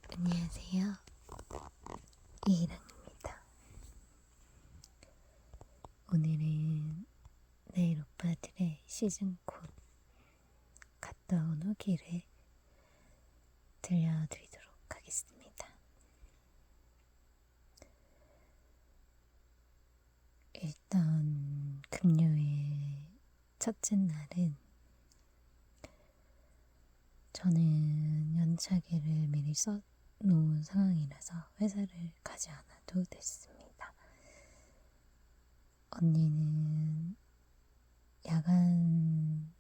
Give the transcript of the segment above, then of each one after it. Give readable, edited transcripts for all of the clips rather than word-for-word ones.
안녕하세요. 이희랑입니다. 오늘은 내일 오빠들의 시즌 곧 갔다 온 후기를 들려드리도록 하겠습니다. 일단 금요일 첫째 날은 저는 연차계를 미리 써놓은 상황이라서 회사를 가지 않아도 됐습니다. 언니는 야간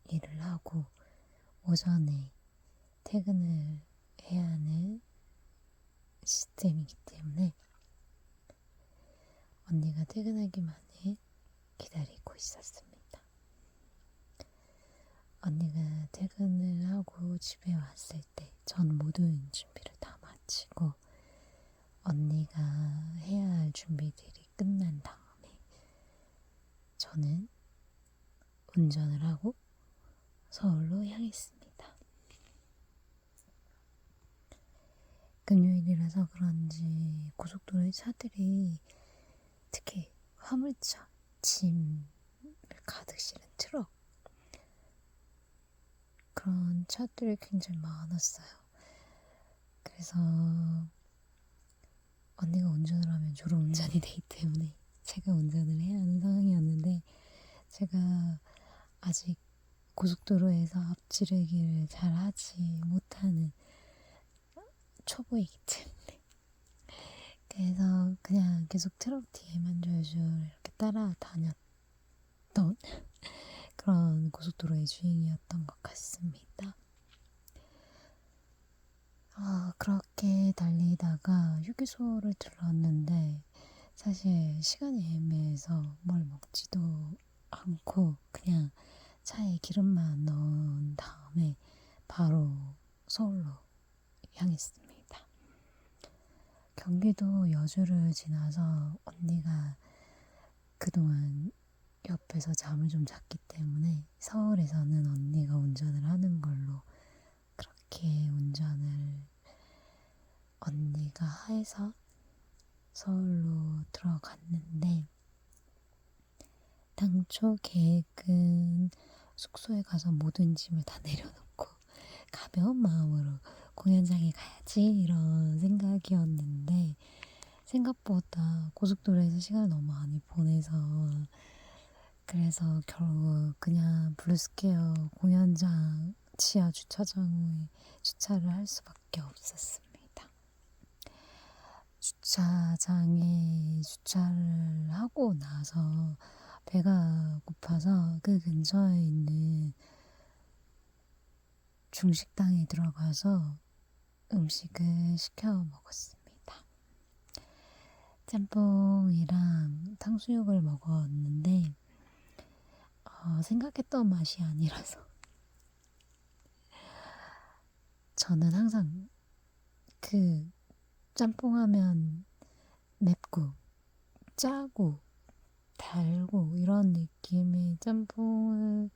일을 하고 오전에 퇴근을 해야 하는 시스템이기 때문에 언니가 퇴근하기만을 기다리고 있었습니다. 언니가 퇴근을 하고 집에 왔을 때 전 모든 준비를 다 마치고 언니가 해야 할 준비들이 끝난 다음에 저는 운전을 하고 서울로 향했습니다. 금요일이라서 그런지 고속도로의 차들이 특히 화물차, 짐을 가득 실은 트럭 그런 차들이 굉장히 많았어요. 그래서 언니가 운전을 하면 주로 운전이 되기 때문에 제가 운전을 해야 하는 상황이었는데 제가 아직 고속도로에서 앞지르기를 잘 하지 못하는 초보이기 때문에 그래서 그냥 계속 트럭 뒤에만 줄줄 이렇게 따라다녔던 그런 고속도로의 주행이었던 것 같습니다. 그렇게 달리다가 휴게소를 들렀는데 사실 시간이 애매해서 뭘 먹지도 않고 그냥 차에 기름만 넣은 다음에 바로 서울로 향했습니다. 경기도 여주를 지나서 언니가 그동안 옆에서 잠을 좀 잤기 때문에 서울에서는 언니가 운전을 하는 걸로 그렇게 운전을 언니가 해서 서울로 들어갔는데 당초 계획은 숙소에 가서 모든 짐을 다 내려놓고 가벼운 마음으로 공연장에 가야지 이런 생각이었는데 생각보다 고속도로에서 시간을 너무 많이 보내서 그래서 결국 그냥 블루스퀘어 공연장 지하 주차장에 주차를 할 수밖에 없었습니다. 주차장에 주차를 하고 나서 배가 고파서 그 근처에 있는 중식당에 들어가서 음식을 시켜 먹었습니다. 짬뽕이랑 탕수육을 먹었는데 생각했던 맛이 아니라서 저는 항상 그 짬뽕 하면 맵고 짜고 달고 이런 느낌의 짬뽕을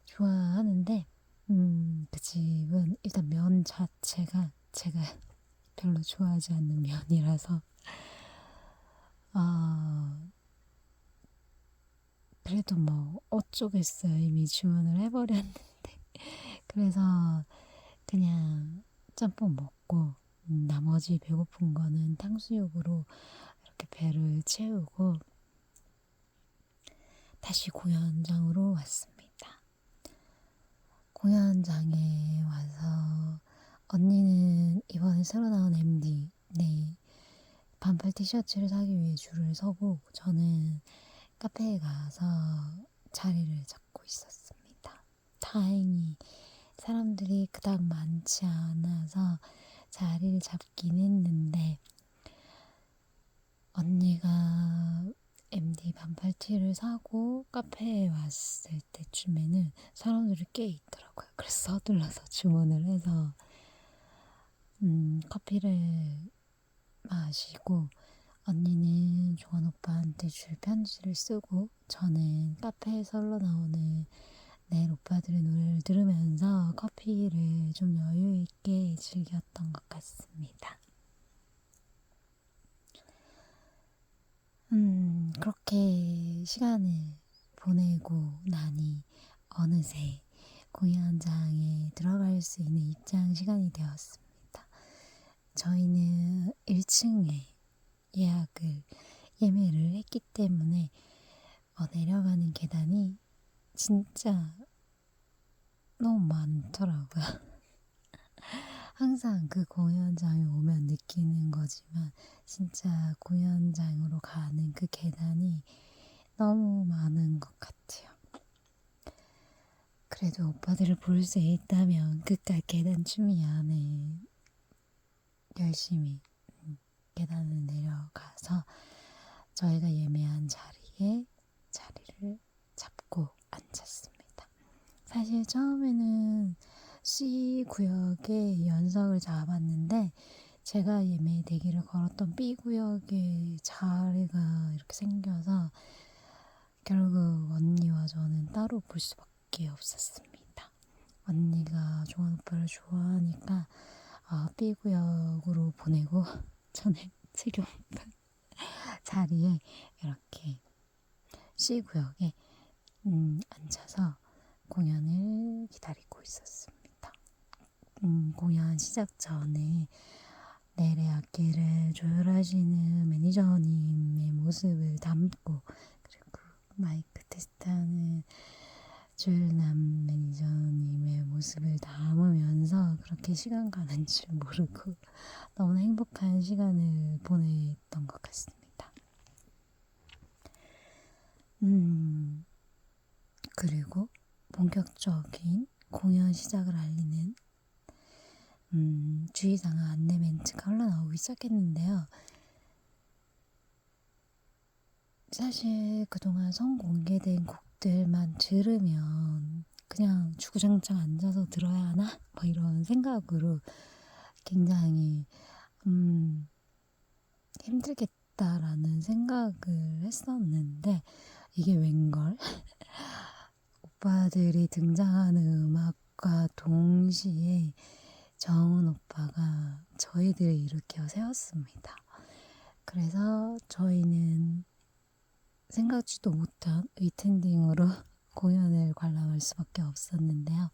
좋아하는데 그 집은 일단 면 자체가 제가 별로 좋아하지 않는 면이라서 그래도 뭐 어쩌겠어요. 이미 주문을 해버렸는데 그래서 그냥 짬뽕 먹고 나머지 배고픈 거는 탕수육으로 이렇게 배를 채우고 다시 공연장으로 왔습니다. 공연장에 와서 언니는 이번에 새로 나온 MD 반팔 티셔츠를 사기 위해 줄을 서고 저는 카페에 가서 자리를 잡고 있었습니다. 다행히 사람들이 그닥 많지 않아서 자리를 잡긴 했는데 언니가 MD 반팔티를 사고 카페에 왔을 때쯤에는 사람들이 꽤 있더라고요. 그래서 서둘러서 주문을 해서 커피를 마시고 언니는 조원 오빠한테 줄 편지를 쓰고 저는 카페에서 흘러나오는 내일 오빠들의 노래를 들으면서 커피를 좀 여유 있게 즐겼던 것 같습니다. 그렇게 시간을 보내고 나니 어느새 공연장에 들어갈 수 있는 입장 시간이 되었습니다. 저희는 1층에 예매를 했기 때문에 내려가는 계단이 진짜 너무 많더라고요. 항상 그 공연장에 오면 느끼는 거지만 진짜 공연장으로 가는 그 계단이 너무 많은 것 같아요. 그래도 오빠들을 볼 수 있다면 그깟 계단 추위 안에 열심히 계단을 내려가서 저희가 예매한 자리에 자리를 잡고 앉았습니다. 사실 처음에는 C 구역에 연석을 잡았는데 제가 예매 대기를 걸었던 B 구역에 자리가 이렇게 생겨서 결국 언니와 저는 따로 볼 수밖에 없었습니다. 언니가 종환 오빠를 좋아하니까 B 구역으로 보내고 저는 지금 자리에 이렇게 C 구역에 앉아서 공연을 기다리고 있었습니다. 공연 시작 전에 내래 악기를 조율하시는 매니저님의 모습을 담고 그리고 마이크 테스트하는 줄남 매니저님의 모습을 담으면서 그렇게 시간 가는 줄 모르고 너무나 행복한 시간을 보냈던 것 같습니다. 그리고 본격적인 공연 시작을 알리는 주의사항 안내 멘트가 흘러나오기 시작했는데요. 사실 그동안 선공개된 곡들만 들으면 그냥 주구장창 앉아서 들어야 하나? 뭐 이런 생각으로 굉장히 힘들겠다라는 생각을 했었는데 이게 웬걸? 오빠들이 등장하는 음악과 동시에 정은 오빠가 저희들을 일으켜 세웠습니다. 그래서 저희는 생각지도 못한 위텐딩으로 공연을 관람할 수밖에 없었는데요.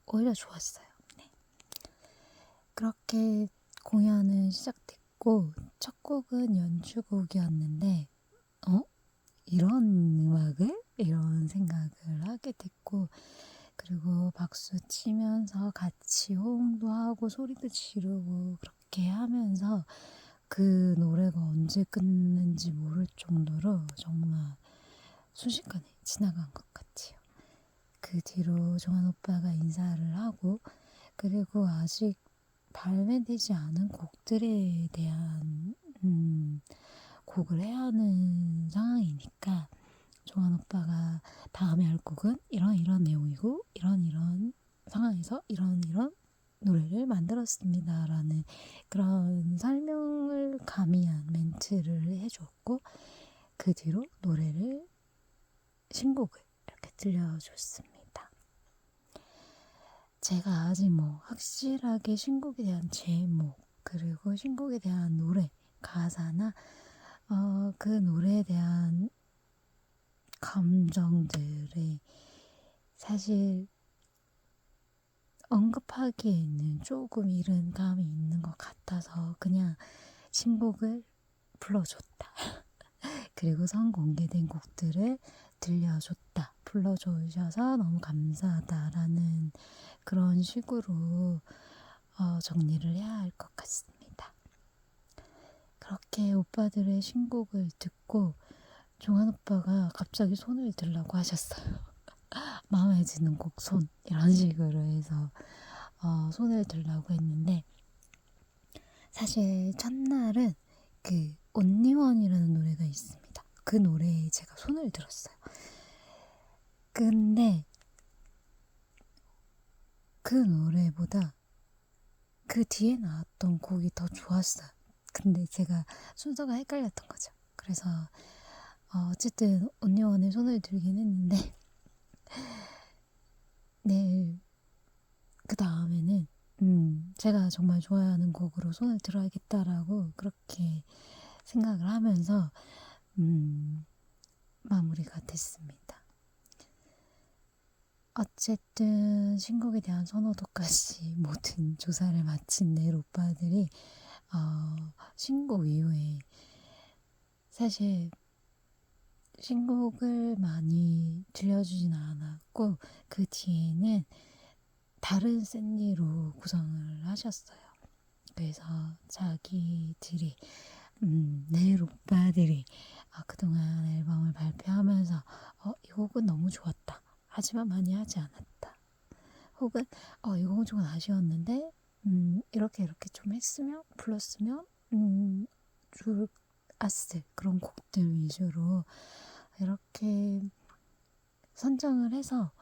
오히려 좋았어요. 네. 그렇게 공연은 시작됐고 첫 곡은 연주곡이었는데 이런 음악을? 이런 생각을 하게 됐고 그리고 박수 치면서 같이 호응도 하고 소리도 지르고 그렇게 하면서 그 노래가 언제 끝는지 모를 정도로 정말 순식간에 지나간 것 같아요. 그 뒤로 정한 오빠가 인사를 하고 그리고 아직 발매되지 않은 곡들에 대한 곡을 해야 하는 상황이니까 정한 오빠가 다음에 할 곡은 이런 내용이고 이런 상황에서 이런 노래를 만들었습니다 라는 그런 설명을 가미한 멘트를 해줬고 그 뒤로 신곡을 이렇게 들려줬습니다. 제가 아직 확실하게 신곡에 대한 제목 그리고 신곡에 대한 노래 가사나 그 노래에 대한 감정들이 사실 언급하기에는 조금 이른 감이 있는 것 같아서 그냥 신곡을 불러줬다. 그리고 선공개된 곡들을 들려줬다. 불러주셔서 너무 감사하다라는 그런 식으로 정리를 해야 할 것 같습니다. 그렇게 오빠들의 신곡을 듣고 종환 오빠가 갑자기 손을 들라고 하셨어요. 마음에 드는 곡 손 이런 식으로 해서 손을 들라고 했는데 사실 첫날은 그 온리원이라는 노래가 있습니다. 그 노래에 제가 손을 들었어요. 근데 그 노래보다 그 뒤에 나왔던 곡이 더 좋았어요. 근데 제가 순서가 헷갈렸던 거죠. 그래서 어쨌든 온리원에 손을 들긴 했는데 내일 그 다음에는 제가 정말 좋아하는 곡으로 손을 들어야겠다라고 그렇게 생각을 하면서 마무리가 됐습니다. 어쨌든 신곡에 대한 선호도까지 모든 조사를 마친 내일 오빠들이 신곡 이후에 사실 신곡을 많이 들려주진 않았고 그 뒤에는 다른 샌디로 구성을 하셨어요. 그래서 자기들이 내일 오빠들이 그동안 앨범을 발표하면서 이 곡은 너무 좋았다. 하지만 많이 하지 않았다. 혹은 이 곡은 조금 아쉬웠는데 이렇게 좀 했으면 불렀으면 좋았을 그런 곡들 위주로 이렇게 선정을 해서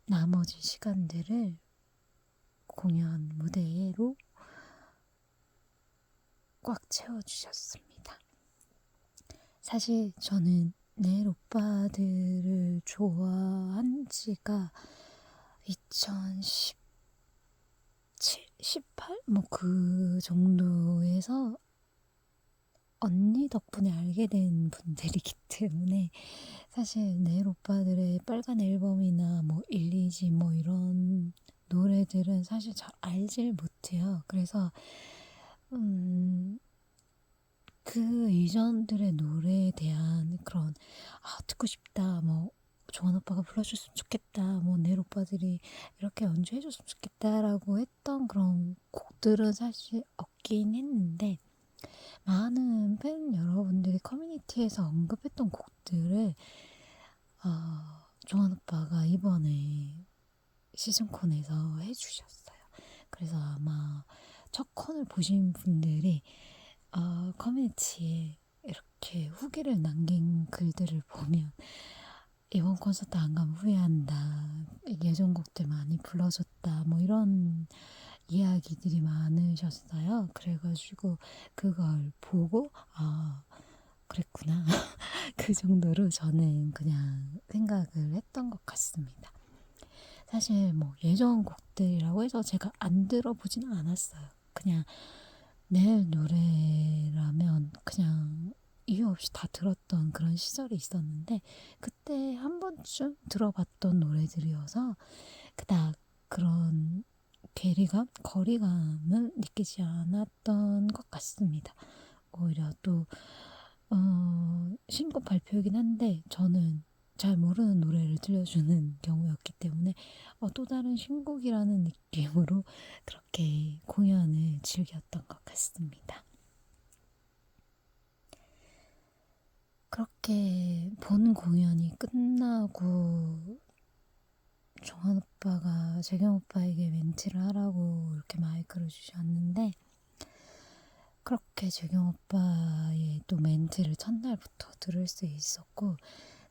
나머지 시간들을 공연 무대로 꽉 채워주셨습니다. 사실 저는 내일 오빠들을 좋아한 지가 2017, 18? 뭐 그 정도에서 언니 덕분에 알게 된 분들이기 때문에 사실 내일 오빠들의 빨간 앨범이나 뭐 1, 2집 뭐 이런 노래들은 사실 잘 알질 못해요. 그래서 그 이전들의 노래에 대한 그런 듣고 싶다 뭐 종환 오빠가 불러줬으면 좋겠다 뭐 내일 오빠들이 이렇게 연주해줬으면 좋겠다라고 했던 그런 곡들은 사실 없긴 했는데 많은 팬 여러분들이 커뮤니티에서 언급했던 곡들을 종환 오빠가 이번에 시즌콘에서 해주셨어요. 그래서 아마 첫 콘을 보신 분들이 커뮤니티에 이렇게 후기를 남긴 글들을 보면 이번 콘서트 안 가면 후회한다. 예전 곡들 많이 불러줬다. 뭐 이런 이야기들이 많으셨어요. 그래가지고 그걸 보고 그랬구나. 그 정도로 저는 그냥 생각을 했던 것 같습니다. 사실 뭐 예전 곡들이라고 해서 제가 안 들어보지는 않았어요. 그냥 내일 노래라면 그냥 이유 없이 다 들었던 그런 시절이 있었는데 그때 한 번쯤 들어봤던 노래들이어서 그닥 그런 거리감은 느끼지 않았던 것 같습니다. 오히려 또 신곡 발표이긴 한데 저는 잘 모르는 노래를 들려주는 경우였기 때문에 또 다른 신곡이라는 느낌으로 그렇게 공연을 즐겼던 것 같습니다. 그렇게 본 공연이 끝나고 종환 오빠가 재경 오빠에게 멘트를 하라고 이렇게 마이크를 주셨는데 그렇게 재경 오빠의 또 멘트를 첫날부터 들을 수 있었고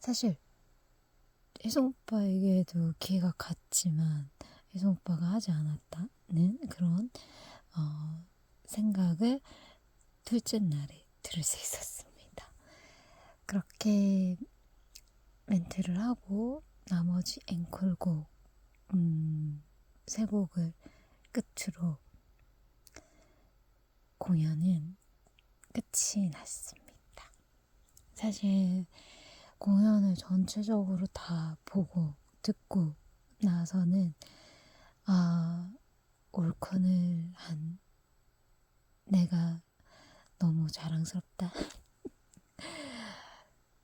사실 혜성 오빠에게도 기회가 갔지만 혜성 오빠가 하지 않았다는 그런 생각을 둘째 날에 들을 수 있었습니다. 그렇게 멘트를 하고 나머지 앵콜곡 세 곡을 끝으로 공연은 끝이 났습니다. 사실 공연을 전체적으로 다 보고 듣고 나서는 올콘을 한 내가 너무 자랑스럽다.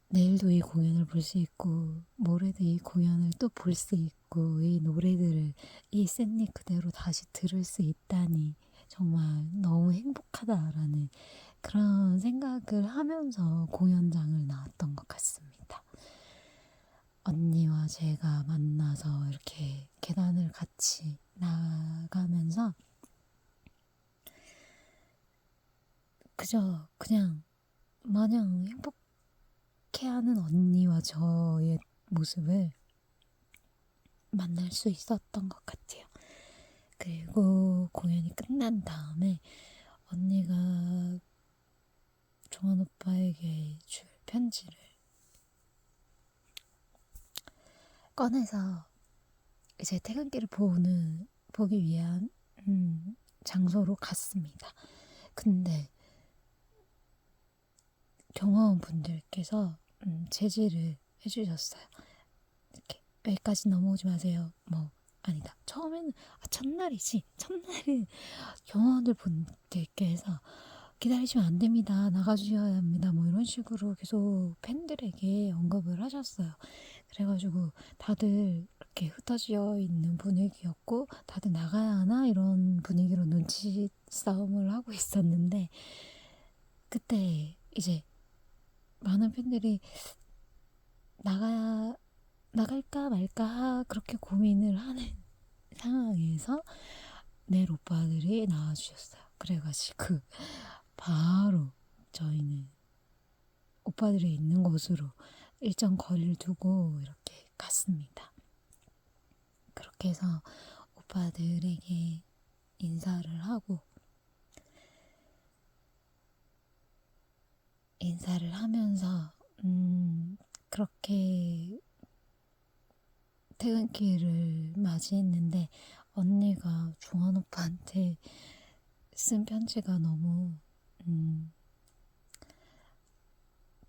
내일도 이 공연을 볼 수 있고 모레도 이 공연을 또 볼 수 있고 이 노래들을 이 샌리 그대로 다시 들을 수 있다니 정말 너무 행복하다라는 그런 생각을 하면서 공연장을 나왔던 것 같습니다. 언니와 제가 만나서 이렇게 계단을 같이 나가면서 그냥 마냥 행복해하는 언니와 저의 모습을 만날 수 있었던 것 같아요. 그리고 공연이 끝난 다음에 언니가 종환 오빠에게 줄 편지를 꺼내서 이제 퇴근길을 보기 위한 장소로 갔습니다. 근데 경호원분들께서 제지를 해주셨어요. 이렇게 여기까지 넘어오지 마세요. 뭐 아니다. 처음에는 첫날이지. 첫날은 경호원들 분들께서 기다리시면 안 됩니다. 나가주셔야 합니다. 뭐 이런 식으로 계속 팬들에게 언급을 하셨어요. 그래가지고 다들 이렇게 흩어져 있는 분위기였고 다들 나가야 하나 이런 분위기로 눈치 싸움을 하고 있었는데 그때 이제 많은 팬들이 나갈까 말까 그렇게 고민을 하는 상황에서 내 오빠들이 나와주셨어요. 그래가지고 바로 저희는 오빠들이 있는 곳으로 일정 거리를 두고 이렇게 갔습니다. 그렇게 해서 오빠들에게 인사를 하면서 그렇게 퇴근길을 맞이했는데 언니가 중환 오빠한테 쓴 편지가 너무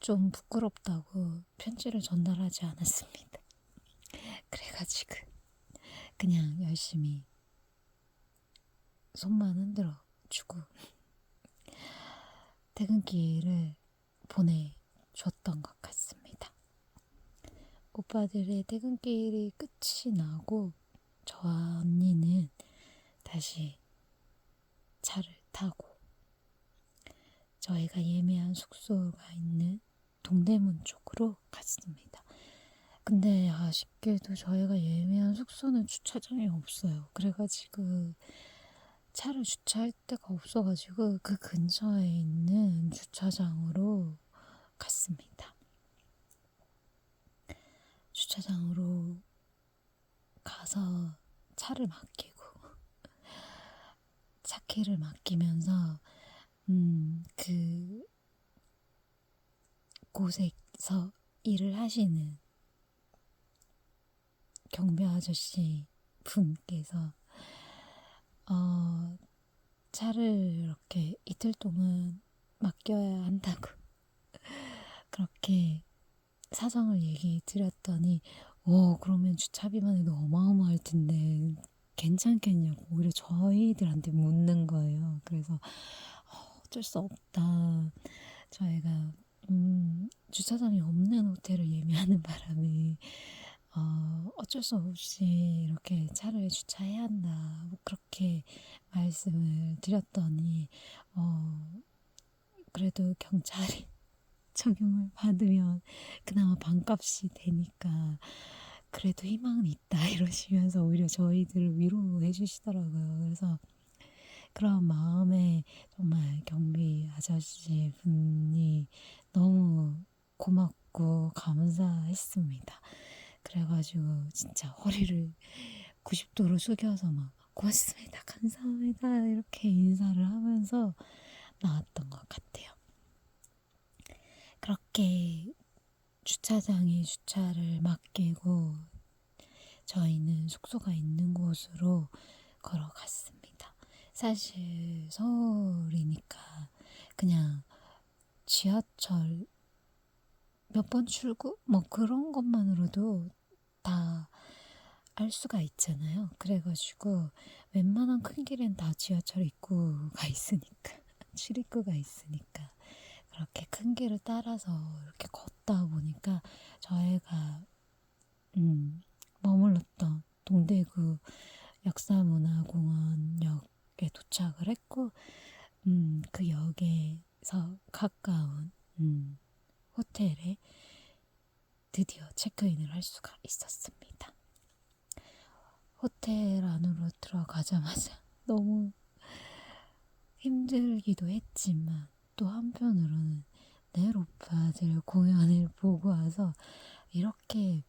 좀 부끄럽다고 편지를 전달하지 않았습니다. 그래가지고 그냥 열심히 손만 흔들어 주고 퇴근길을 보내줬던 것 같습니다. 오빠들의 퇴근길이 끝이 나고 저와 언니는 다시 차를 타고 저희가 예매한 숙소가 있는 동대문 쪽으로 갔습니다. 근데 아쉽게도 저희가 예매한 숙소는 주차장이 없어요. 그래가지고 차를 주차할 데가 없어가지고 그 근처에 있는 주차장으로 갔습니다. 주차장으로 가서 차를 맡기고 차키를 맡기면서 그 곳에서 일을 하시는 경비 아저씨 분께서 차를 이렇게 이틀 동안 맡겨야 한다고 그렇게 사정을 얘기 드렸더니 그러면 주차비만 해도 어마어마할 텐데 괜찮겠냐고 오히려 저희들한테 묻는 거예요. 그래서 어쩔 수 없다. 저희가 주차장이 없는 호텔을 예매하는 바람에 어쩔 수 없이 이렇게 차를 주차해야 한다. 뭐 그렇게 말씀을 드렸더니 그래도 경찰이 적용을 받으면 그나마 반값이 되니까 그래도 희망은 있다 이러시면서 오히려 저희들을 위로해 주시더라고요. 그래서 그런 마음에 정말 경비 아저씨 분이 너무 고맙고 감사했습니다. 그래가지고 진짜 허리를 90도로 숙여서 막 고맙습니다, 감사합니다 이렇게 인사를 하면서 나왔던 것 같아요. 그렇게 주차장에 주차를 맡기고 저희는 숙소가 있는 곳으로 걸어갔습니다. 사실 서울이니까 그냥 지하철 몇 번 출구? 뭐 그런 것만으로도 다 알 수가 있잖아요. 그래가지고 웬만한 큰 길엔 다 지하철 입구가 있으니까 출입구가 있으니까 그렇게 큰 길을 따라서 이렇게 걷다 보니까 저희가 머물렀던 동대구 역사문화공원역에 도착을 했고 그 역에서 가까운 호텔에 드디어 체크인을 할 수가 있었습니다. 호텔 안으로 들어가자마자 너무 힘들기도 했지만 또 한편으로는 내 오빠들 공연을 보고 와서 이렇게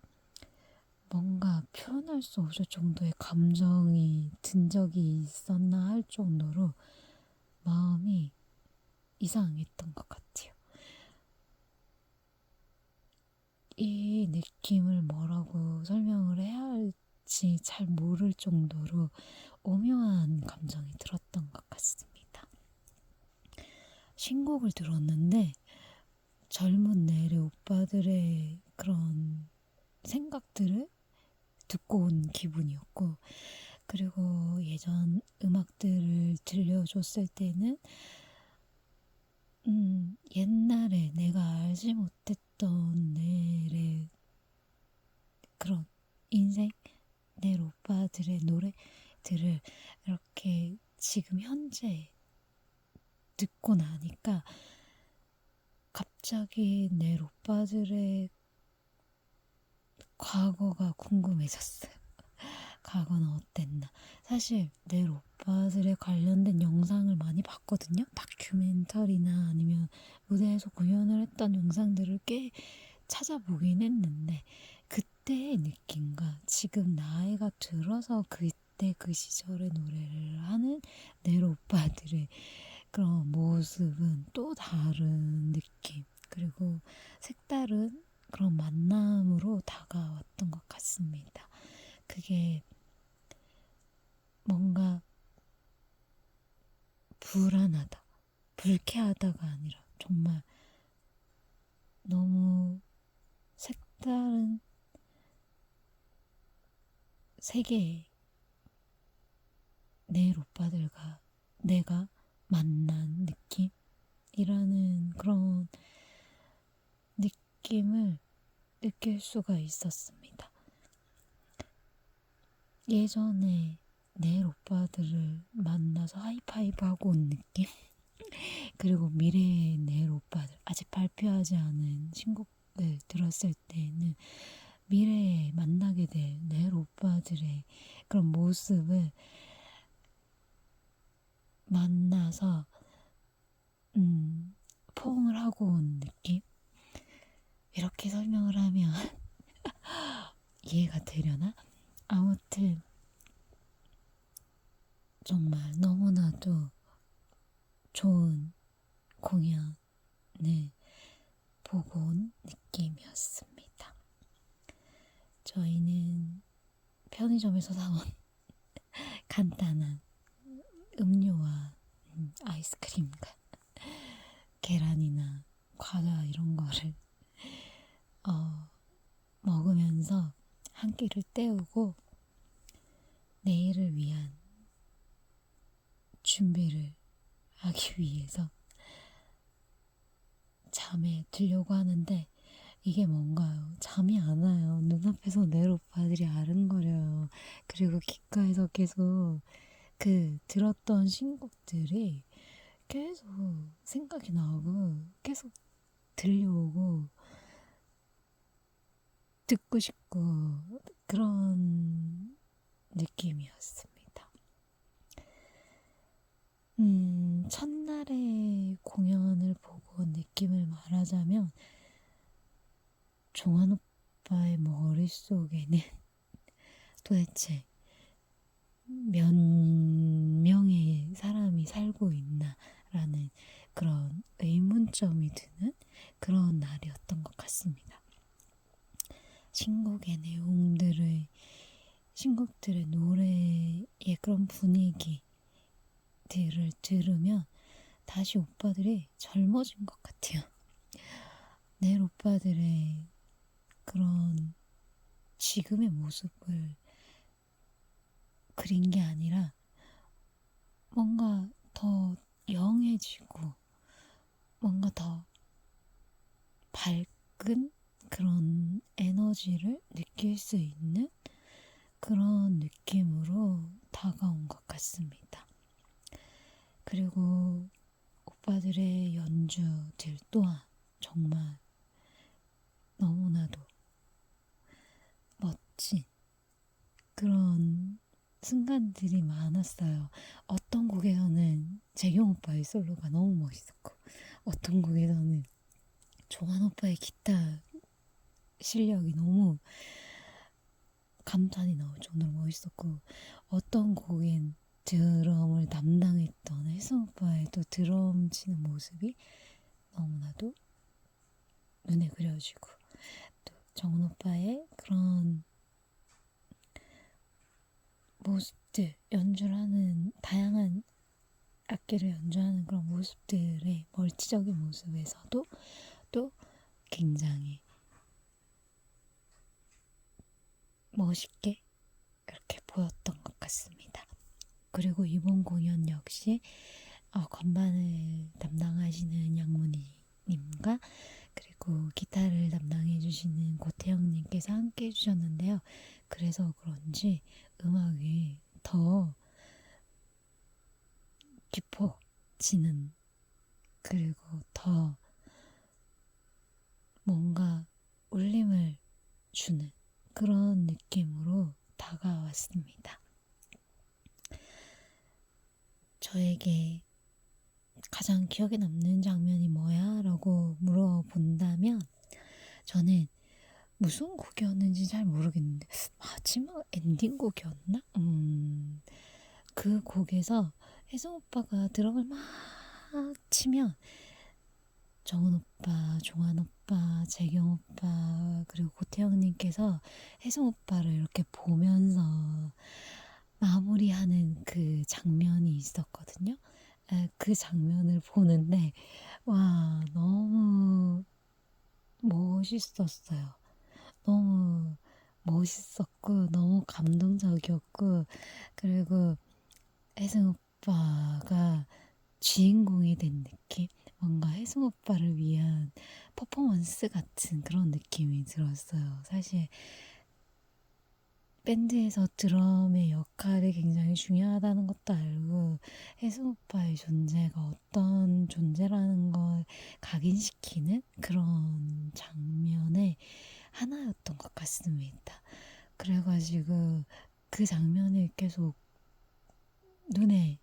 뭔가 표현할 수 없을 정도의 감정이 든 적이 있었나 할 정도로 마음이 이상했던 것 같아요. 이 느낌을 뭐라고 설명을 해야 할지 잘 모를 정도로 오묘한 감정이 들었던 것 같습니다. 신곡을 들었는데 젊은 내래 오빠들의 그런 생각들을 듣고 온 기분이었고, 그리고 예전 음악들을 들려줬을 때는 옛날에 내가 알지 못했던 내래 그런 인생, 내 오빠들의 노래들을 이렇게 지금 현재 듣고 나니까 갑자기 내 오빠들의 과거가 궁금해졌어요. 과거는 어땠나. 사실 내 오빠들에 관련된 영상을 많이 봤거든요. 다큐멘터리나 아니면 무대에서 공연을 했던 영상들을 꽤 찾아보긴 했는데, 그때의 느낌과 지금 나이가 들어서 그때 그 시절의 노래를 하는 내 오빠들의 그런 모습은 또 다른 느낌, 그리고 색다른 그런 만남으로 다가왔던 것 같습니다. 그게 뭔가 불안하다, 불쾌하다가 아니라 정말 너무 색다른 세계의 내 오빠들과 내가 만난 느낌이라는 그런 느낌을 느낄 수가 있었습니다. 예전에 내 오빠들을 만나서 하이파이브 하고 온 느낌? 그리고 미래의 내 오빠들, 아직 발표하지 않은 신곡을 들었을 때는 미래에 만나게 될 내 오빠들의 그런 모습을 만나서 포옹을 하고 온 느낌? 이렇게 설명을 하면 이해가 되려나? 아무튼 정말 너무나도 좋은 공연을 보고 온 느낌이었습니다. 저희는 편의점에서 사온 간단한 음료와 아이스크림과 계란이나 과자 이런 거를 먹으면서 한 끼를 때우고 내일을 위한 준비를 하기 위해서 잠에 들려고 하는데, 이게 뭔가요? 잠이 안 와요. 눈앞에서 내 오빠들이 아른거려요. 그리고 귓가에서 계속 그 들었던 신곡들이 계속 생각이 나고 계속 들려오고 듣고 싶고 그런 느낌이었습니다. 첫날에 공연을 보고 느낌을 말하자면, 종환 오빠의 머릿속에는 도대체 몇 명의 사람이 살고 있나 라는 그런 의문점이 드는 그런 날이었던 것 같습니다. 신곡들의 노래의 그런 분위기들을 들으면 다시 오빠들이 젊어진 것 같아요. 내 오빠들의 그런 지금의 모습을 그린 게 아니라 뭔가 더 영해지고 뭔가 더 밝은 그런 에너지를 느낄 수 있는 그런 느낌으로 다가온 것 같습니다. 그리고 오빠들의 연주들 또한 정말 너무나도 멋진 그런 순간들이 많았어요. 어떤 곡에서는 재경 오빠의 솔로가 너무 멋있었고, 어떤 곡에서는 종환 오빠의 기타 실력이 너무 감탄이 나올 정도로 멋있었고, 어떤 곡엔 드럼을 담당했던 혜승 오빠의 또 드럼 치는 모습이 너무나도 눈에 그려지고, 또 정은 오빠의 그런 모습들, 연주를 하는 다양한 악기를 연주하는 그런 모습들의 멀티적인 모습에서도 또 굉장히 멋있게 이렇게 보였던 것 같습니다. 그리고 이번 공연 역시 건반을 담당하시는 양문희님과 그리고 기타를 담당해 주시는 고태영님께서 함께 해주셨는데요. 그래서 그런지 음악이 더 깊어지는, 그리고 더 뭔가 울림을 주는 그런 느낌으로 다가왔습니다. 저에게 가장 기억에 남는 장면이 뭐야? 라고 물어본다면 저는 무슨 곡이었는지 잘 모르겠는데 마지막 엔딩곡이었나? 그 곡에서 혜성 오빠가 드럼을 막 치면 정은 오빠, 종환 오빠, 재경 오빠 그리고 고태영님께서 혜성 오빠를 이렇게 보면서 마무리하는 그 장면이 있었거든요. 그 장면을 보는데 와, 너무 멋있었어요. 너무 멋있었고 너무 감동적이었고, 그리고 혜승 오빠가 주인공이 된 느낌? 뭔가 혜승 오빠를 위한 퍼포먼스 같은 그런 느낌이 들었어요. 사실 밴드에서 드럼의 역할이 굉장히 중요하다는 것도 알고 혜승 오빠의 존재가 어떤 존재라는 걸 각인시키는 그런 장면의 하나였던 것 같습니다. 그래가지고 그 장면이 계속 눈에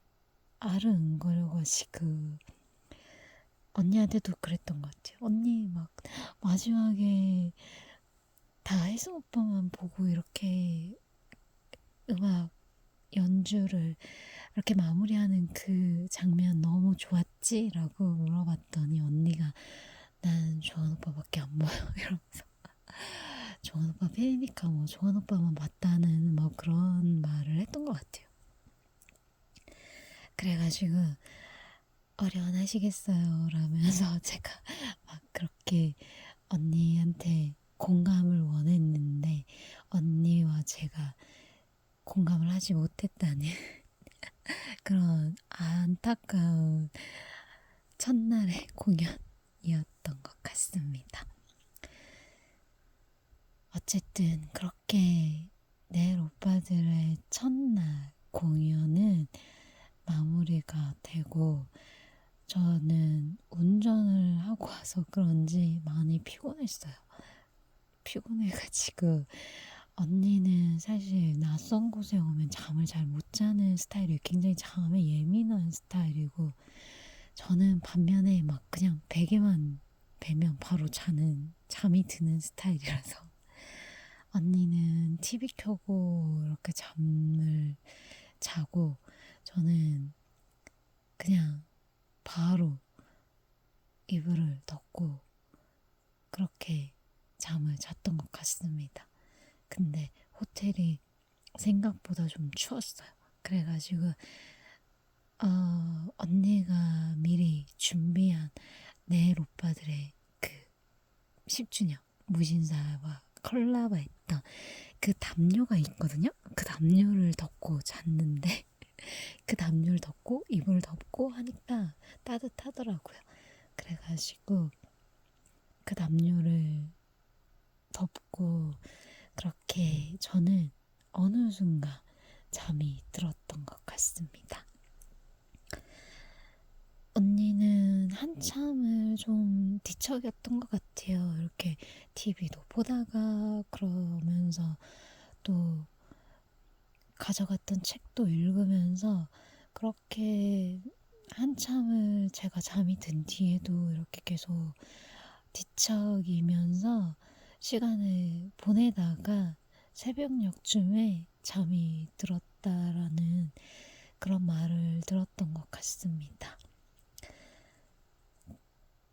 아른거려가지고 언니한테도 그랬던 것 같아요. 언니 막 마지막에 다 혜승 오빠만 보고 이렇게 음악 연주를 이렇게 마무리하는 그 장면 너무 좋았지? 라고 물어봤더니 언니가 난 조한 오빠밖에 안 보여 이러면서 조한 오빠 팬이니까 뭐 조한 오빠만 봤다는 뭐 그런 말을 했던 것 같아요. 그래가지고 어련하시겠어요 라면서 제가 막 그렇게 언니한테 공감을 원했는데 언니와 제가 공감을 하지 못했다는 그런 안타까운 첫날의 공연이었던 것 같습니다. 어쨌든 그렇게 내일 오빠들의 첫날 공연은 마무리가 되고 저는 운전을 하고 와서 그런지 많이 피곤했어요. 피곤해가지고 언니는 사실 낯선 곳에 오면 잠을 잘 못 자는 스타일이에요. 굉장히 잠에 예민한 스타일이고 저는 반면에 막 그냥 베개만 베면 바로 잠이 드는 스타일이라서 언니는 TV 켜고 이렇게 잠을 자고 저는 그냥 바로 이불을 덮고 그렇게 잠을 잤던 것 같습니다. 근데 호텔이 생각보다 좀 추웠어요. 그래가지고 언니가 미리 준비한 내일 오빠들의 그 10주년 무신사와 콜라보했던 그 담요가 있거든요. 그 담요를 덮고 잤는데 그 담요를 덮고 이불 덮고 하니까 따뜻하더라고요. 그래가지고 그 담요를 덮고 그렇게 저는 어느 순간 잠이 들었던 것 같습니다. 언니는 한참을 좀 뒤척였던 것 같아요. 이렇게 TV도 보다가 그러면서 또 가져갔던 책도 읽으면서 그렇게 한참을 제가 잠이 든 뒤에도 이렇게 계속 뒤척이면서 시간을 보내다가 새벽녘쯤에 잠이 들었다라는 그런 말을 들었던 것 같습니다.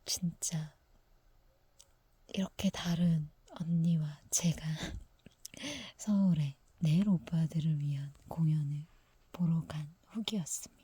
진짜 이렇게 다른 언니와 제가 서울에 내일 오빠들을 위한 공연을 보러 간 후기였습니다.